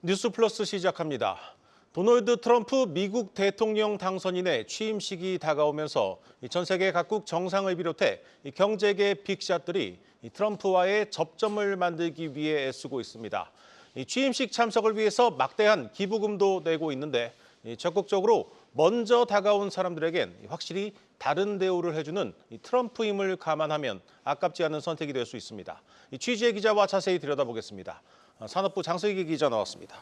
뉴스 플러스 시작합니다. 도널드 트럼프 미국 대통령 당선인의 취임식이 다가오면서 전 세계 각국 정상을 비롯해 경제계 빅샷들이 트럼프와의 접점을 만들기 위해 애쓰고 있습니다. 취임식 참석을 위해서 막대한 기부금도 내고 있는데 적극적으로 먼저 다가온 사람들에겐 확실히 다른 대우를 해주는 트럼프임을 감안하면 아깝지 않은 선택이 될 수 있습니다. 취지의 기자와 자세히 들여다보겠습니다. 산업부 장슬기 기자 나왔습니다.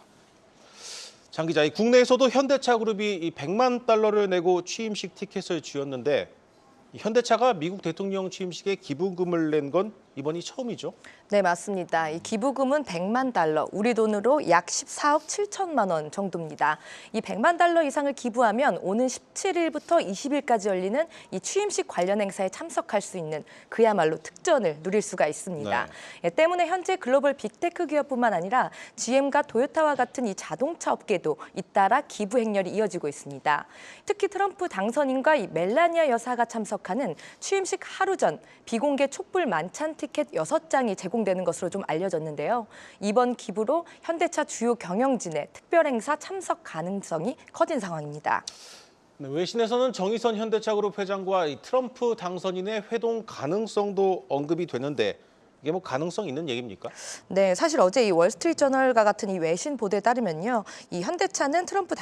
장 기자, 국내에서도 현대차그룹이 100만 달러를 내고 취임식 티켓을 쥐었는데 현대차가 미국 대통령 취임식에 기부금을 낸 건 이번이 처음이죠? 네, 맞습니다. 이 기부금은 100만 달러, 우리 돈으로 약 14억 7천만 원 정도입니다. 이 100만 달러 이상을 기부하면 오는 17일부터 20일까지 열리는 이 취임식 관련 행사에 참석할 수 있는 그야말로 특전을 누릴 수가 있습니다. 네. 때문에 현재 글로벌 빅테크 기업뿐만 아니라 GM과 토요타와 같은 이 자동차 업계도 잇따라 기부 행렬이 이어지고 있습니다. 특히 트럼프 당선인과 이 멜라니아 여사가 참석하는 취임식 하루 전 비공개 촛불 만찬 티켓 6장이 제공되는 것으로 좀 알려졌는데요. 이번 기부로 현대차 주요 경영진의 특별 행사 참석 가능성이 커진 상황입니다. 네, 외신에서는 정의선 현대차그룹 회장과 트럼프 당선인의 회동 가능성도 언급이 되는데 이게 뭐 가능성 있는 얘기입니까? 네, 사실 어제 이 월스트리트저널과 같은 이 외신 보도에 따르면요, 이 현대차는 트럼프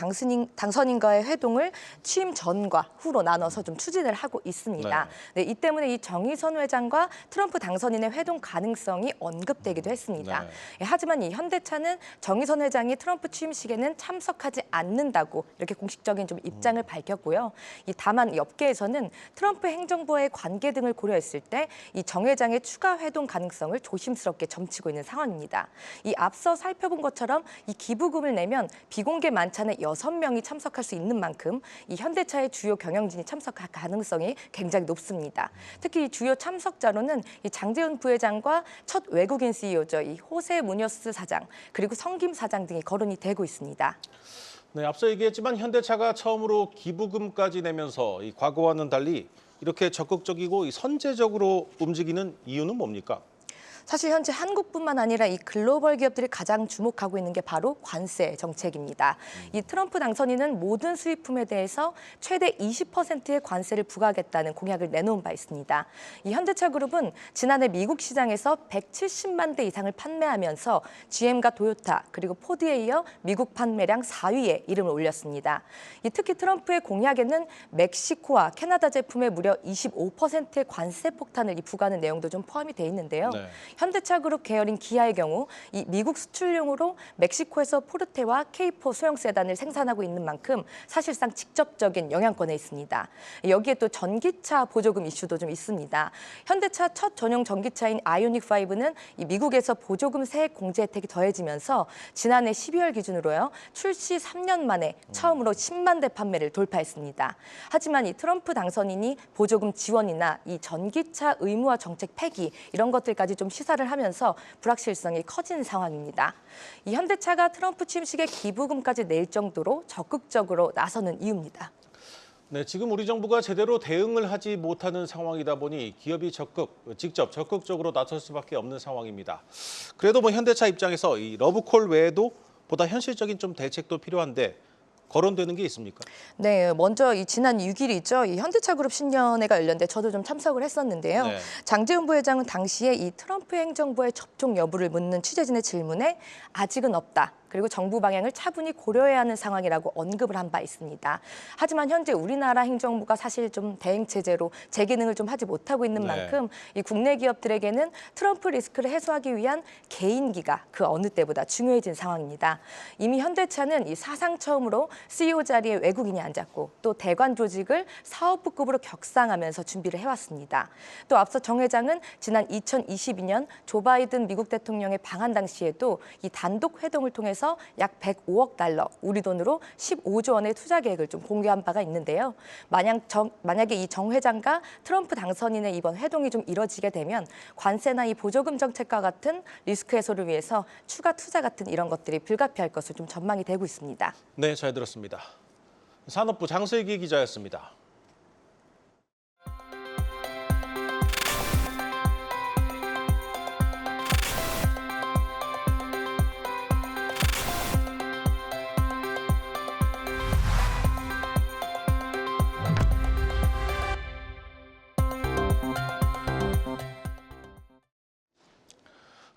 당선인과의 회동을 취임 전과 후로 나눠서 좀 추진을 하고 있습니다. 네, 이 때문에 이 정의선 회장과 트럼프 당선인의 회동 가능성이 언급되기도 했습니다. 네. 하지만 이 현대차는 정의선 회장이 트럼프 취임식에는 참석하지 않는다고 이렇게 공식적인 좀 입장을 밝혔고요. 다만 이 업계에서는 트럼프 행정부와의 관계 등을 고려했을 때 이 정 회장의 추가 회동 가능성을 조심스럽게 점치고 있는 상황입니다. 이 앞서 살펴본 것처럼 이 기부금을 내면 비공개 만찬에 6명이 참석할 수 있는 만큼 이 현대차의 주요 경영진이 참석할 가능성이 굉장히 높습니다. 특히 이 주요 참석자로는 이 장제훈 부회장과 첫 외국인 CEO죠. 이 호세 무녀스 사장 그리고 성김 사장 등이 거론이 되고 있습니다. 네, 앞서 얘기했지만 현대차가 처음으로 기부금까지 내면서 과거와는 달리 이렇게 적극적이고 선제적으로 움직이는 이유는 뭡니까? 사실 현재 한국뿐만 아니라 이 글로벌 기업들이 가장 주목하고 있는 게 바로 관세 정책입니다. 이 트럼프 당선인은 모든 수입품에 대해서 최대 20%의 관세를 부과하겠다는 공약을 내놓은 바 있습니다. 이 현대차 그룹은 지난해 미국 시장에서 170만 대 이상을 판매하면서 GM과 토요타 그리고 포드에 이어 미국 판매량 4위에 이름을 올렸습니다. 특히 트럼프의 공약에는 멕시코와 캐나다 제품에 무려 25%의 관세 폭탄을 부과하는 내용도 좀 포함이 돼 있는데요. 네. 현대차 그룹 계열인 기아의 경우 이 미국 수출용으로 멕시코에서 포르테와 K4 소형 세단을 생산하고 있는 만큼 사실상 직접적인 영향권에 있습니다. 여기에 또 전기차 보조금 이슈도 좀 있습니다. 현대차 첫 전용 전기차인 아이오닉5는 이 미국에서 보조금 세액 공제 혜택이 더해지면서 지난해 12월 기준으로요. 출시 3년 만에 처음으로 10만 대 판매를 돌파했습니다. 하지만 이 트럼프 당선인이 보조금 지원이나 이 전기차 의무화 정책 폐기 이런 것들까지 좀 시사를 하면서 불확실성이 커진 상황입니다. 이 현대차가 트럼프 취임식에 기부금까지 낼 정도로 적극적으로 나서는 이유입니다. 네, 지금 우리 정부가 제대로 대응을 하지 못하는 상황이다 보니 기업이 직접 적극적으로 나설 수밖에 없는 상황입니다. 그래도 현대차 입장에서 이 러브콜 외에도 보다 현실적인 좀 대책도 필요한데 거론되는 게 있습니까? 네, 먼저 지난 6일이죠. 이 현대차그룹 신년회가 열렸는데 저도 좀 참석을 했었는데요. 네. 장제훈 부회장은 당시에 이 트럼프 행정부의 접촉 여부를 묻는 취재진의 질문에 아직은 없다. 그리고 정부 방향을 차분히 고려해야 하는 상황이라고 언급을 한 바 있습니다. 하지만 현재 우리나라 행정부가 사실 좀 대행 체제로 재기능을 좀 하지 못하고 있는 만큼 이 국내 기업들에게는 트럼프 리스크를 해소하기 위한 개인기가 그 어느 때보다 중요해진 상황입니다. 이미 현대차는 이 사상 처음으로 CEO 자리에 외국인이 앉았고 또 대관 조직을 사업부급으로 격상하면서 준비를 해왔습니다. 또 앞서 정 회장은 지난 2022년 조 바이든 미국 대통령의 방한 당시에도 이 단독 회동을 통해서 약 105억 달러, 우리 돈으로 15조 원의 투자 계획을 좀 공개한 바가 있는데요. 만약에 이 정 회장과 트럼프 당선인의 이번 회동이 좀 이뤄지게 되면 관세나 이 보조금 정책과 같은 리스크 해소를 위해서 추가 투자 같은 이런 것들이 불가피할 것으로 좀 전망이 되고 있습니다. 네, 잘 들었습니다. 산업부 장슬기 기자였습니다.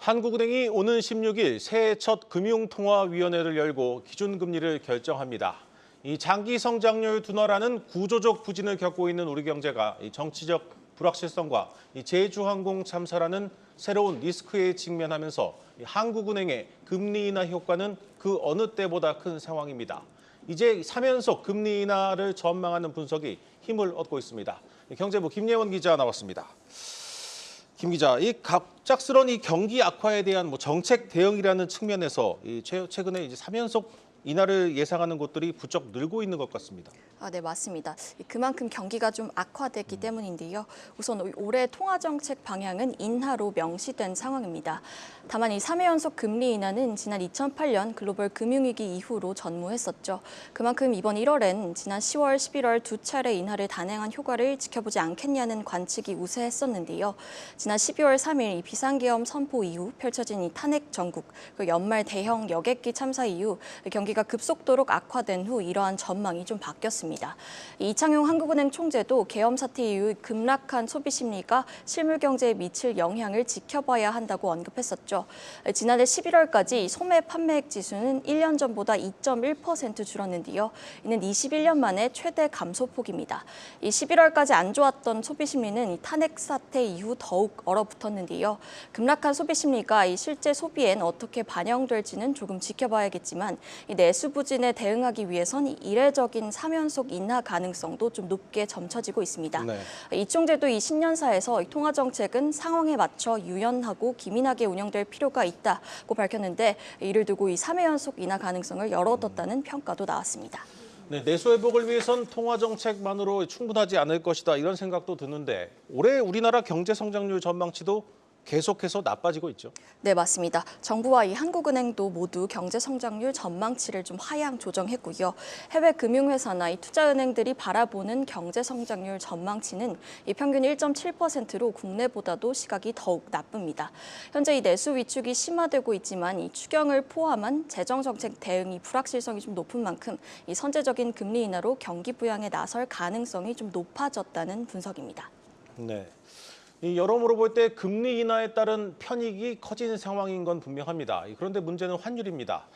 한국은행이 오는 16일 새해 첫 금융통화위원회를 열고 기준금리를 결정합니다. 이 장기 성장률 둔화라는 구조적 부진을 겪고 있는 우리 경제가 정치적 불확실성과 제주항공 참사라는 새로운 리스크에 직면하면서 한국은행의 금리 인하 효과는 그 어느 때보다 큰 상황입니다. 이제 3연속 금리 인하를 전망하는 분석이 힘을 얻고 있습니다. 경제부 김예원 기자 나왔습니다. 김 기자, 이 갑작스런 이 경기 악화에 대한 정책 대응이라는 측면에서 최근에 이제 3연속 인하를 예상하는 곳들이 부쩍 늘고 있는 것 같습니다. 네, 맞습니다. 그만큼 경기가 좀 악화됐기 때문인데요. 우선 올해 통화정책 방향은 인하로 명시된 상황입니다. 다만 이 3회 연속 금리 인하는 지난 2008년 글로벌 금융위기 이후로 전무했었죠. 그만큼 이번 1월엔 지난 10월, 11월 두 차례 인하를 단행한 효과를 지켜보지 않겠냐는 관측이 우세했었는데요. 지난 12월 3일 이 비상계엄 선포 이후 펼쳐진 이 탄핵 전국, 그리고 연말 대형 여객기 참사 이후 경기가 급속도로 악화된 후 이러한 전망이 좀 바뀌었습니다. 이창용 한국은행 총재도 계엄 사태 이후 급락한 소비 심리가 실물 경제에 미칠 영향을 지켜봐야 한다고 언급했었죠. 지난해 11월까지 소매 판매액 지수는 1년 전보다 2.1% 줄었는데요. 이는 21년 만에 최대 감소폭입니다. 이 11월까지 안 좋았던 소비 심리는 이 탄핵 사태 이후 더욱 얼어붙었는데요. 급락한 소비 심리가 이 실제 소비엔 어떻게 반영될지는 조금 지켜봐야겠지만 이 내수 부진에 대응하기 위해선 이례적인 3연속 인하 가능성도 좀 높게 점쳐지고 있습니다. 네. 이 총재도 이 신년사에서 통화 정책은 상황에 맞춰 유연하고 기민하게 운영될 필요가 있다고 밝혔는데 이를 두고 이 3회 연속 인하 가능성을 열어뒀다는 평가도 나왔습니다. 네, 내수 회복을 위해선 통화 정책만으로 충분하지 않을 것이다 이런 생각도 드는데 올해 우리나라 경제 성장률 전망치도 계속해서 나빠지고 있죠. 네, 맞습니다. 정부와 이 한국은행도 모두 경제 성장률 전망치를 좀 하향 조정했고요. 해외 금융회사나 이 투자은행들이 바라보는 경제 성장률 전망치는 이 평균 1.7%로 국내보다도 시각이 더욱 나쁩니다. 현재 이 내수 위축이 심화되고 있지만 이 추경을 포함한 재정 정책 대응이 불확실성이 좀 높은 만큼 이 선제적인 금리 인하로 경기 부양에 나설 가능성이 좀 높아졌다는 분석입니다. 네. 여러모로 볼 때 금리 인하에 따른 편익이 커진 상황인 건 분명합니다. 그런데 문제는 환율입니다.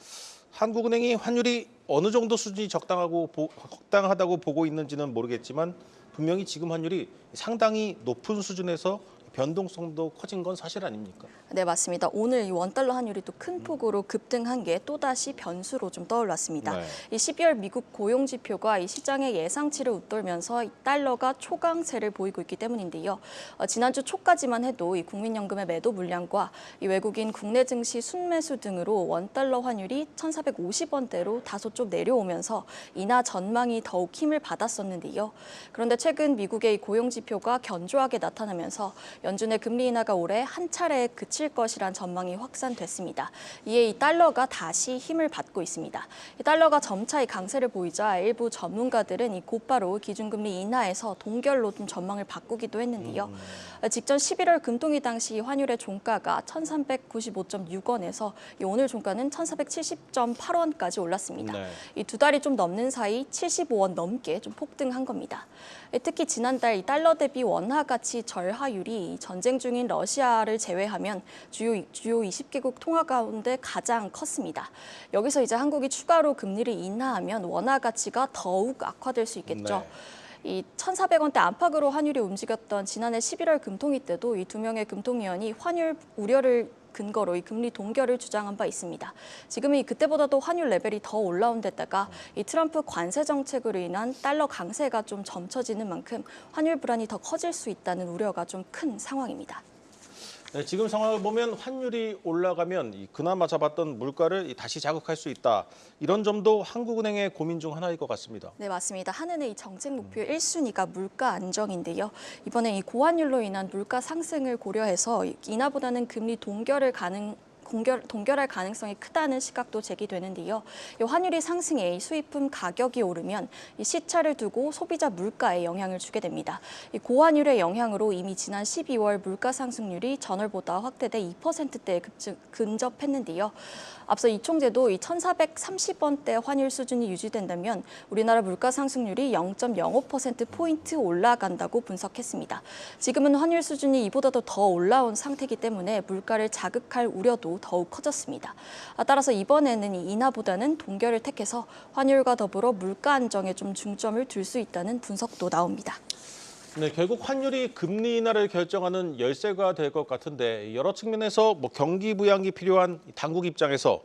한국은행이 환율이 어느 정도 수준이 적당하다고 보고 있는지는 모르겠지만 분명히 지금 환율이 상당히 높은 수준에서 변동성도 커진 건 사실 아닙니까? 네, 맞습니다. 오늘 이 원달러 환율이 또 큰 폭으로 급등한 게 또다시 변수로 좀 떠올랐습니다. 네. 이 12월 미국 고용 지표가 이 시장의 예상치를 웃돌면서 이 달러가 초강세를 보이고 있기 때문인데요. 지난주 초까지만 해도 이 국민연금의 매도 물량과 이 외국인 국내 증시 순매수 등으로 원달러 환율이 1,450원대로 다소 좀 내려오면서 인하 전망이 더욱 힘을 받았었는데요. 그런데 최근 미국의 이 고용 지표가 견조하게 나타나면서 연준의 금리 인하가 올해 한 차례에 그칠 것이란 전망이 확산됐습니다. 이에 이 달러가 다시 힘을 받고 있습니다. 이 달러가 점차 이 강세를 보이자 일부 전문가들은 이 곧바로 기준금리 인하에서 동결로 좀 전망을 바꾸기도 했는데요. 직전 11월 금통위 당시 환율의 종가가 1,395.6원에서 오늘 종가는 1,470.8원까지 올랐습니다. 네. 이 두 달이 좀 넘는 사이 75원 넘게 좀 폭등한 겁니다. 특히 지난달 이 달러 대비 원화 가치 절하율이 전쟁 중인 러시아를 제외하면 주요 20개국 통화 가운데 가장 컸습니다. 여기서 이제 한국이 추가로 금리를 인하하면 원화 가치가 더욱 악화될 수 있겠죠. 네. 이 1,400원대 안팎으로 환율이 움직였던 지난해 11월 금통위 때도 이 두 명의 금통위원이 환율 우려를 근거로 이 금리 동결을 주장한 바 있습니다. 지금은 그때보다도 환율 레벨이 더 올라온 데다가 이 트럼프 관세 정책으로 인한 달러 강세가 좀 점쳐지는 만큼 환율 불안이 더 커질 수 있다는 우려가 좀 큰 상황입니다. 네, 지금 상황을 보면 환율이 올라가면 그나마 잡았던 물가를 다시 자극할 수 있다. 이런 점도 한국은행의 고민 중 하나일 것 같습니다. 네, 맞습니다. 한은의 이 정책 목표 1순위가 물가 안정인데요. 이번에 이 고환율로 인한 물가 상승을 고려해서 인하보다는 금리 동결을 동결할 가능성이 크다는 시각도 제기되는데요. 이 환율이 상승해 이 수입품 가격이 오르면 이 시차를 두고 소비자 물가에 영향을 주게 됩니다. 이 고환율의 영향으로 이미 지난 12월 물가 상승률이 전월보다 확대돼 2%대에 근접했는데요. 앞서 이 총재도 이 1,430원대 환율 수준이 유지된다면 우리나라 물가 상승률이 0.05%포인트 올라간다고 분석했습니다. 지금은 환율 수준이 이보다도 더 올라온 상태이기 때문에 물가를 자극할 우려도 더욱 커졌습니다. 따라서 이번에는 이 인하보다는 동결을 택해서 환율과 더불어 물가 안정에 좀 중점을 둘 수 있다는 분석도 나옵니다. 네, 결국 환율이 금리 인하를 결정하는 열쇠가 될 것 같은데 여러 측면에서 경기 부양이 필요한 당국 입장에서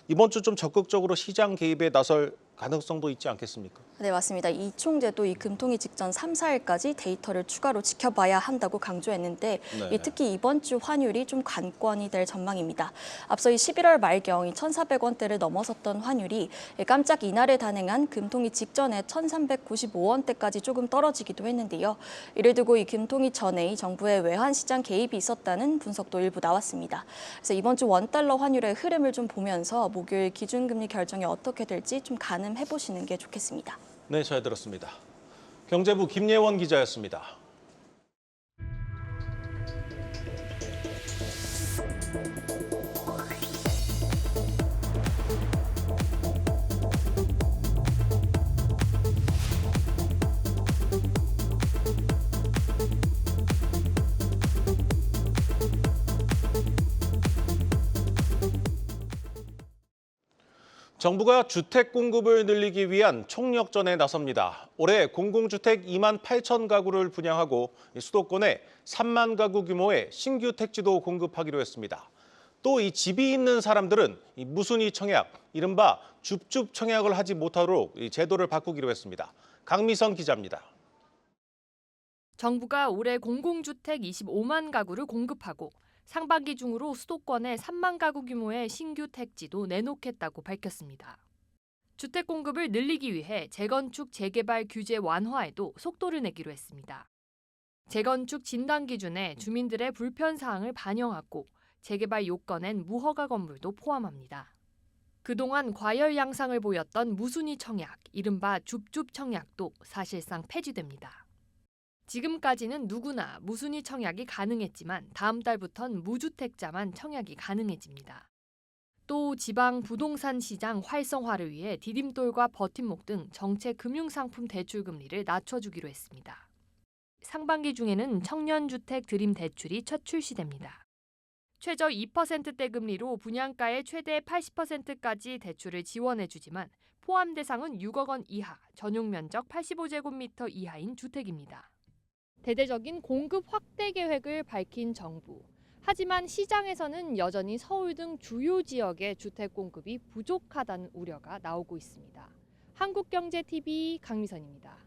이번 주 좀 적극적으로 시장 개입에 나설 가능성도 있지 않겠습니까? 네, 맞습니다. 이 총재도 이 금통위 직전 3, 4일까지 데이터를 추가로 지켜봐야 한다고 강조했는데 네. 특히 이번 주 환율이 좀 관건이 될 전망입니다. 앞서 이 11월 말경 이 1,400원대를 넘어섰던 환율이 깜짝 인하를 단행한 금통위 직전에 1,395원대까지 조금 떨어지기도 했는데요. 이를 두고 이 금통위 전에 이 정부의 외환 시장 개입이 있었다는 분석도 일부 나왔습니다. 그래서 이번 주 원달러 환율의 흐름을 좀 보면서 목요일 기준금리 결정이 어떻게 될지 좀 가늠해 보시는 게 좋겠습니다. 네, 잘 들었습니다. 경제부 김예원 기자였습니다. 정부가 주택 공급을 늘리기 위한 총력전에 나섭니다. 올해 공공주택 2만 8천 가구를 분양하고 수도권에 3만 가구 규모의 신규 택지도 공급하기로 했습니다. 또 이 집이 있는 사람들은 무순위 청약, 이른바 줍줍 청약을 하지 못하도록 제도를 바꾸기로 했습니다. 강미선 기자입니다. 정부가 올해 공공주택 25만 가구를 공급하고 상반기 중으로 수도권에 3만 가구 규모의 신규 택지도 내놓겠다고 밝혔습니다. 주택 공급을 늘리기 위해 재건축 재개발 규제 완화에도 속도를 내기로 했습니다. 재건축 진단 기준에 주민들의 불편 사항을 반영하고 재개발 요건엔 무허가 건물도 포함합니다. 그동안 과열 양상을 보였던 무순위 청약, 이른바 줍줍 청약도 사실상 폐지됩니다. 지금까지는 누구나 무순위 청약이 가능했지만 다음 달부턴 무주택자만 청약이 가능해집니다. 또 지방 부동산 시장 활성화를 위해 디딤돌과 버팀목 등 정책 금융상품 대출 금리를 낮춰주기로 했습니다. 상반기 중에는 청년주택 드림 대출이 첫 출시됩니다. 최저 2%대 금리로 분양가의 최대 80%까지 대출을 지원해주지만 포함 대상은 6억 원 이하, 전용 면적 85제곱미터 이하인 주택입니다. 대대적인 공급 확대 계획을 밝힌 정부. 하지만 시장에서는 여전히 서울 등 주요 지역의 주택 공급이 부족하다는 우려가 나오고 있습니다. 한국경제TV 강미선입니다.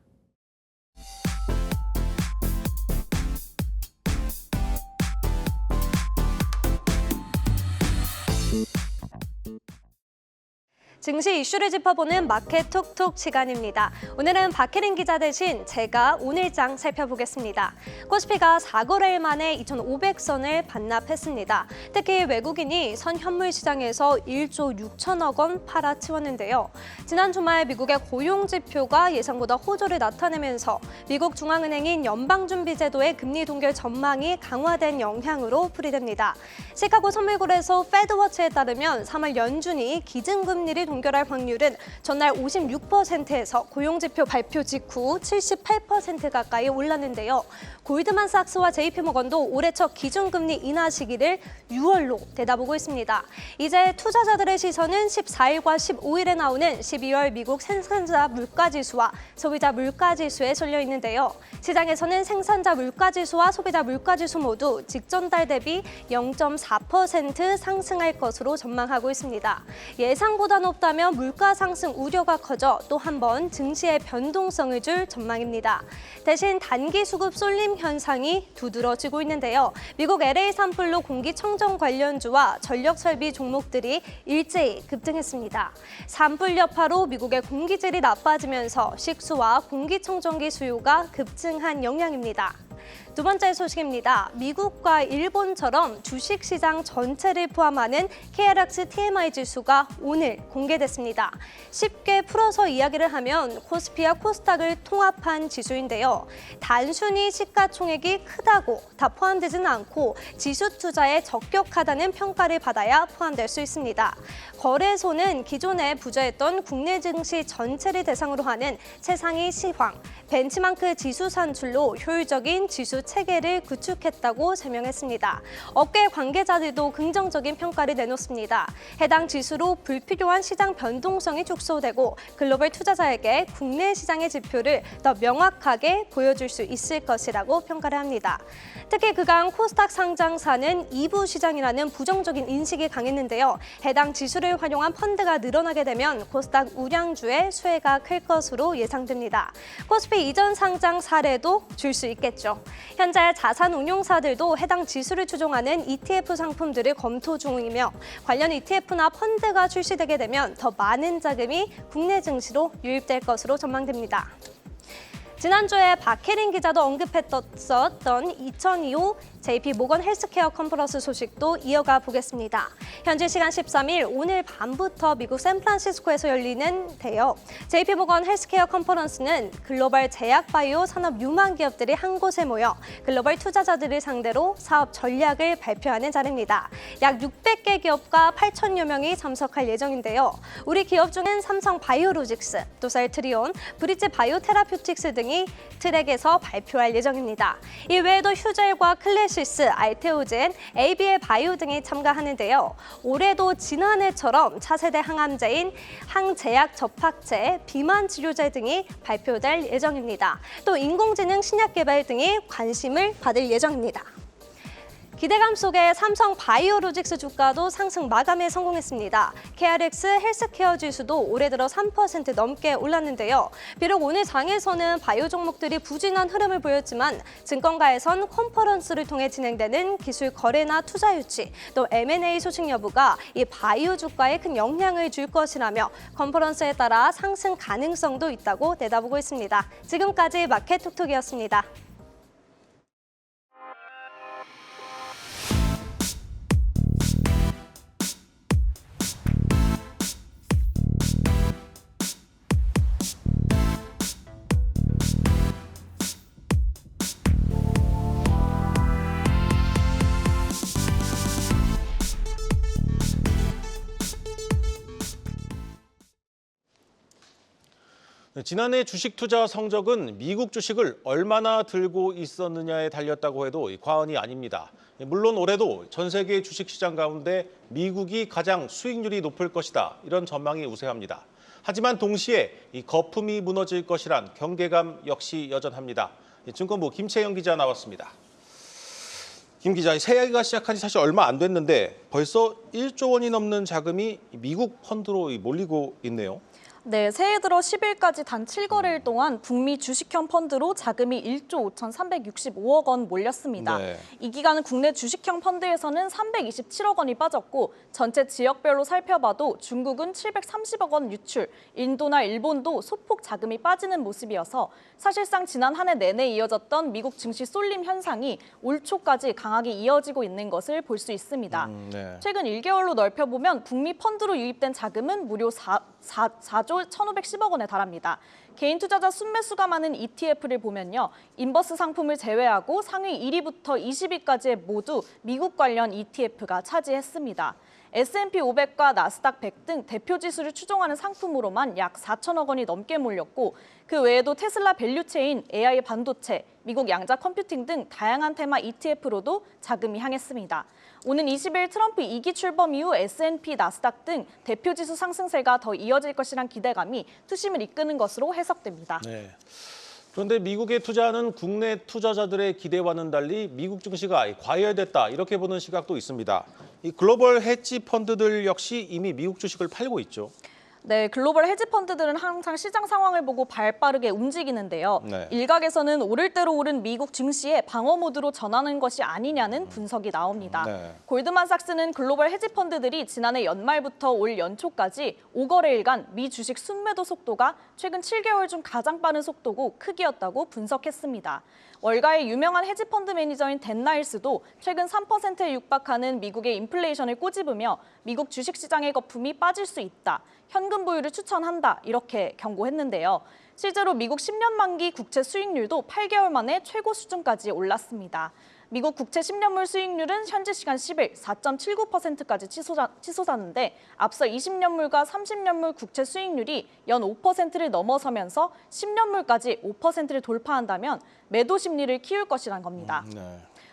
증시 이슈를 짚어보는 마켓 톡톡 시간입니다. 오늘은 박혜린 기자 대신 제가 오늘장 살펴보겠습니다. 코스피가 4거래일 만에 2,500선을 반납했습니다. 특히 외국인이 선 현물 시장에서 1조 6천억 원 팔아치웠는데요. 지난 주말 미국의 고용 지표가 예상보다 호조를 나타내면서 미국 중앙은행인 연방준비제도의 금리 동결 전망이 강화된 영향으로 풀이됩니다. 시카고 선물거래소 페드워치에 따르면 3월 연준이 기준금리를 동결할 확률은 전날 56%에서 고용지표 발표 직후 78% 가까이 올랐는데요. 골드만삭스와 JP모건도 올해 첫 기준금리 인하 시기를 6월로 내다보고 있습니다. 이제 투자자들의 시선은 14일과 15일에 나오는 12월 미국 생산자 물가지수와 소비자 물가지수에 쏠려 있는데요. 시장에서는 생산자 물가지수와 소비자 물가지수 모두 직전 달 대비 0.4% 상승할 것으로 전망하고 있습니다. 예상보다 높다면 물가 상승 우려가 커져 또 한 번 증시의 변동성을 줄 전망입니다. 대신 단기 수급 쏠림 현상이 두드러지고 있는데요. 미국 LA 산불로 공기청정 관련주와 전력설비 종목들이 일제히 급등했습니다. 산불 여파로 미국의 공기질이 나빠지면서 식수와 공기청정기 수요가 급증한 영향입니다. 두 번째 소식입니다. 미국과 일본처럼 주식시장 전체를 포함하는 KRX TMI 지수가 오늘 공개됐습니다. 쉽게 풀어서 이야기를 하면 코스피와 코스닥을 통합한 지수인데요. 단순히 시가총액이 크다고 다 포함되지는 않고 지수 투자에 적격하다는 평가를 받아야 포함될 수 있습니다. 거래소는 기존에 부재했던 국내 증시 전체를 대상으로 하는 최상위 시황, 벤치마크 지수 산출로 효율적인 지수 체계를 구축했다고 설명했습니다. 업계 관계자들도 긍정적인 평가를 내놓습니다. 해당 지수로 불필요한 시장 변동성이 축소되고 글로벌 투자자에게 국내 시장의 지표를 더 명확하게 보여줄 수 있을 것이라고 평가를 합니다. 특히 그간 코스닥 상장사는 2부 시장이라는 부정적인 인식이 강했는데요. 해당 지수를 활용한 펀드가 늘어나게 되면 코스닥 우량주의 수혜가 클 것으로 예상됩니다. 코스피 이전 상장 사례도 줄 수 있겠죠. 현재 자산운용사들도 해당 지수를 추종하는 ETF 상품들을 검토 중이며 관련 ETF나 펀드가 출시되게 되면 더 많은 자금이 국내 증시로 유입될 것으로 전망됩니다. 지난주에 박혜린 기자도 언급했었던 2025 JP모건 헬스케어 컨퍼런스 소식도 이어가 보겠습니다. 현지 시간 13일 오늘 밤부터 미국 샌프란시스코에서 열리는데요. JP모건 헬스케어 컨퍼런스는 글로벌 제약 바이오 산업 유망 기업들이 한 곳에 모여 글로벌 투자자들을 상대로 사업 전략을 발표하는 자리입니다. 약 600개 기업과 8천여 명이 참석할 예정인데요. 우리 기업 중엔 삼성 바이오로직스, 또 셀트리온, 브릿지 바이오테라퓨틱스 등이 트랙에서 발표할 예정입니다. 이 외에도 휴젤과 클래시스, 알테오젠, ABL 바이오 등이 참가하는데요. 올해도 지난해처럼 차세대 항암제인 항제약 접합제, 비만 치료제 등이 발표될 예정입니다. 또 인공지능 신약 개발 등이 관심을 받을 예정입니다. 기대감 속에 삼성 바이오로직스 주가도 상승 마감에 성공했습니다. KRX 헬스케어 지수도 올해 들어 3% 넘게 올랐는데요. 비록 오늘 장에서는 바이오 종목들이 부진한 흐름을 보였지만 증권가에선 컨퍼런스를 통해 진행되는 기술 거래나 투자 유치, 또 M&A 소식 여부가 이 바이오 주가에 큰 영향을 줄 것이라며 컨퍼런스에 따라 상승 가능성도 있다고 내다보고 있습니다. 지금까지 마켓톡톡이었습니다. 지난해 주식 투자 성적은 미국 주식을 얼마나 들고 있었느냐에 달렸다고 해도 과언이 아닙니다. 물론 올해도 전 세계 주식시장 가운데 미국이 가장 수익률이 높을 것이다. 이런 전망이 우세합니다. 하지만 동시에 이 거품이 무너질 것이란 경계감 역시 여전합니다. 증권부 김채영 기자 나왔습니다. 김 기자, 새해가 시작한 지 사실 얼마 안 됐는데 벌써 1조 원이 넘는 자금이 미국 펀드로 몰리고 있네요. 네, 새해 들어 10일까지 단 7거래일 동안 북미 주식형 펀드로 자금이 1조 5,365억 원 몰렸습니다. 네. 이 기간 국내 주식형 펀드에서는 327억 원이 빠졌고 전체 지역별로 살펴봐도 중국은 730억 원 유출, 인도나 일본도 소폭 자금이 빠지는 모습이어서 사실상 지난 한 해 내내 이어졌던 미국 증시 쏠림 현상이 올 초까지 강하게 이어지고 있는 것을 볼 수 있습니다. 네. 최근 1개월로 넓혀보면 북미 펀드로 유입된 자금은 무려 4조 1,510억 원에 달합니다. 개인 투자자 순매수가 많은 ETF를 보면요. 인버스 상품을 제외하고 상위 1위부터 20위까지의 모두 미국 관련 ETF가 차지했습니다. S&P 500과 나스닥 100 등 대표 지수를 추종하는 상품으로만 약 4천억 원이 넘게 몰렸고 그 외에도 테슬라 밸류체인, AI 반도체, 미국 양자 컴퓨팅 등 다양한 테마 ETF로도 자금이 향했습니다. 오는 20일 트럼프 2기 출범 이후 S&P, 나스닥 등 대표 지수 상승세가 더 이어질 것이란 기대감이 투심을 이끄는 것으로 해석됩니다. 네. 그런데 미국에 투자하는 국내 투자자들의 기대와는 달리 미국 증시가 과열됐다 이렇게 보는 시각도 있습니다. 이 글로벌 헤지 펀드들 역시 이미 미국 주식을 팔고 있죠. 네, 글로벌 헤지 펀드들은 항상 시장 상황을 보고 발빠르게 움직이는데요. 네. 일각에서는 오를 대로 오른 미국 증시에 방어 모드로 전하는 것이 아니냐는 분석이 나옵니다. 네. 골드만삭스는 글로벌 헤지 펀드들이 지난해 연말부터 올 연초까지 5거래일간 미 주식 순매도 속도가 최근 7개월 중 가장 빠른 속도고 크기였다고 분석했습니다. 월가의 유명한 헤지펀드 매니저인 댄 나일스도 최근 3%에 육박하는 미국의 인플레이션을 꼬집으며 미국 주식시장의 거품이 빠질 수 있다. 현금 보유를 추천한다. 이렇게 경고했는데요. 실제로 미국 10년 만기 국채 수익률도 8개월 만에 최고 수준까지 올랐습니다. 미국 국채 10년물 수익률은 현지 시간 10일 4.79%까지 치솟았는데 앞서 20년물과 30년물 국채 수익률이 연 5%를 넘어서면서 10년물까지 5%를 돌파한다면 매도 심리를 키울 것이란 겁니다.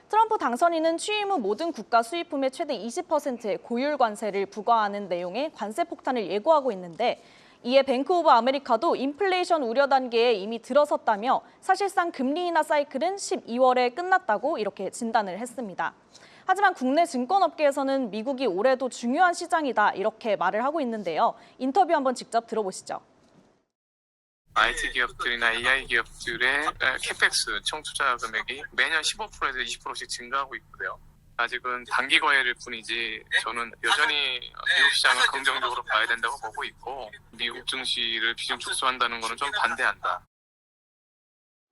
트럼프 당선인은 취임 후 모든 국가 수입품에 최대 20%의 고율 관세를 부과하는 내용의 관세 폭탄을 예고하고 있는데 이에 뱅크 오브 아메리카도 인플레이션 우려 단계에 이미 들어섰다며 사실상 금리 인하 사이클은 12월에 끝났다고 이렇게 진단을 했습니다. 하지만 국내 증권업계에서는 미국이 올해도 중요한 시장이다 이렇게 말을 하고 있는데요. 인터뷰 한번 직접 들어보시죠. IT 기업들이나 AI 기업들의 캐펙스 총 투자 금액이 매년 15%에서 20%씩 증가하고 있고요. 아직은 단기 거래일 뿐이지 저는 여전히 미국 시장을 긍정적으로 봐야 된다고 보고 있고 미국 증시를 비중 축소한다는 것은 좀 반대한다.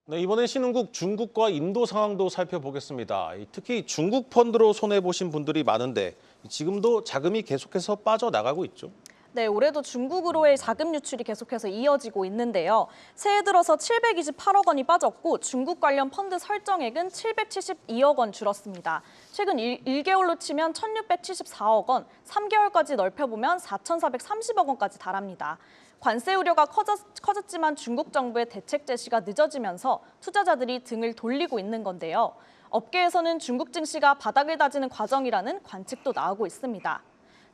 네, 이번엔 신흥국 중국과 인도 상황도 살펴보겠습니다. 특히 중국 펀드로 손해보신 분들이 많은데 지금도 자금이 계속해서 빠져나가고 있죠. 네, 올해도 중국으로의 자금 유출이 계속해서 이어지고 있는데요. 새해 들어서 728억 원이 빠졌고 중국 관련 펀드 설정액은 772억 원 줄었습니다. 최근 1개월로 치면 1,674억 원, 3개월까지 넓혀보면 4,430억 원까지 달합니다. 관세 우려가 커졌지만 중국 정부의 대책 제시가 늦어지면서 투자자들이 등을 돌리고 있는 건데요. 업계에서는 중국 증시가 바닥을 다지는 과정이라는 관측도 나오고 있습니다.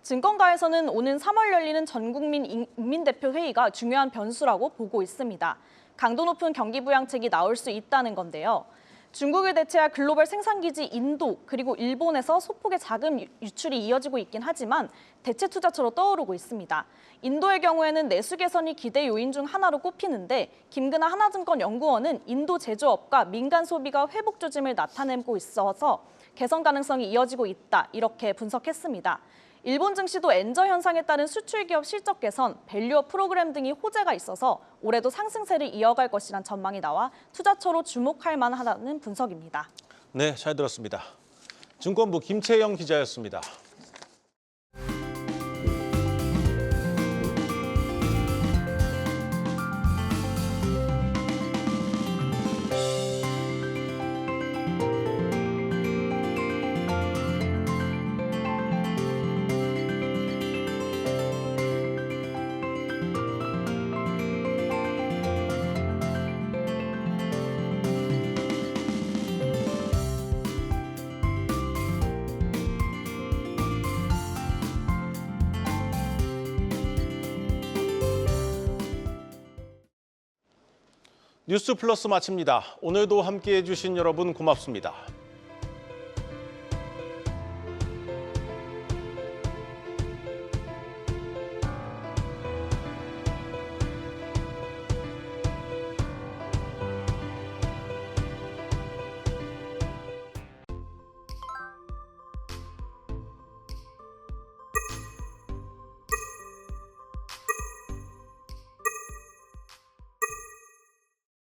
증권가에서는 오는 3월 열리는 전국민 인민대표회의가 중요한 변수라고 보고 있습니다. 강도 높은 경기 부양책이 나올 수 있다는 건데요. 중국을 대체할 글로벌 생산기지 인도 그리고 일본에서 소폭의 자금 유출이 이어지고 있긴 하지만 대체 투자처로 떠오르고 있습니다. 인도의 경우에는 내수 개선이 기대 요인 중 하나로 꼽히는데 김근하 하나증권 연구원은 인도 제조업과 민간 소비가 회복 조짐을 나타내고 있어서 개선 가능성이 이어지고 있다 이렇게 분석했습니다. 일본 증시도 엔저 현상에 따른 수출 기업 실적 개선, 밸류업 프로그램 등이 호재가 있어서 올해도 상승세를 이어갈 것이란 전망이 나와 투자처로 주목할 만하다는 분석입니다. 네, 잘 들었습니다. 증권부 김채영 기자였습니다. 뉴스 플러스 마칩니다. 오늘도 함께해 주신 여러분 고맙습니다.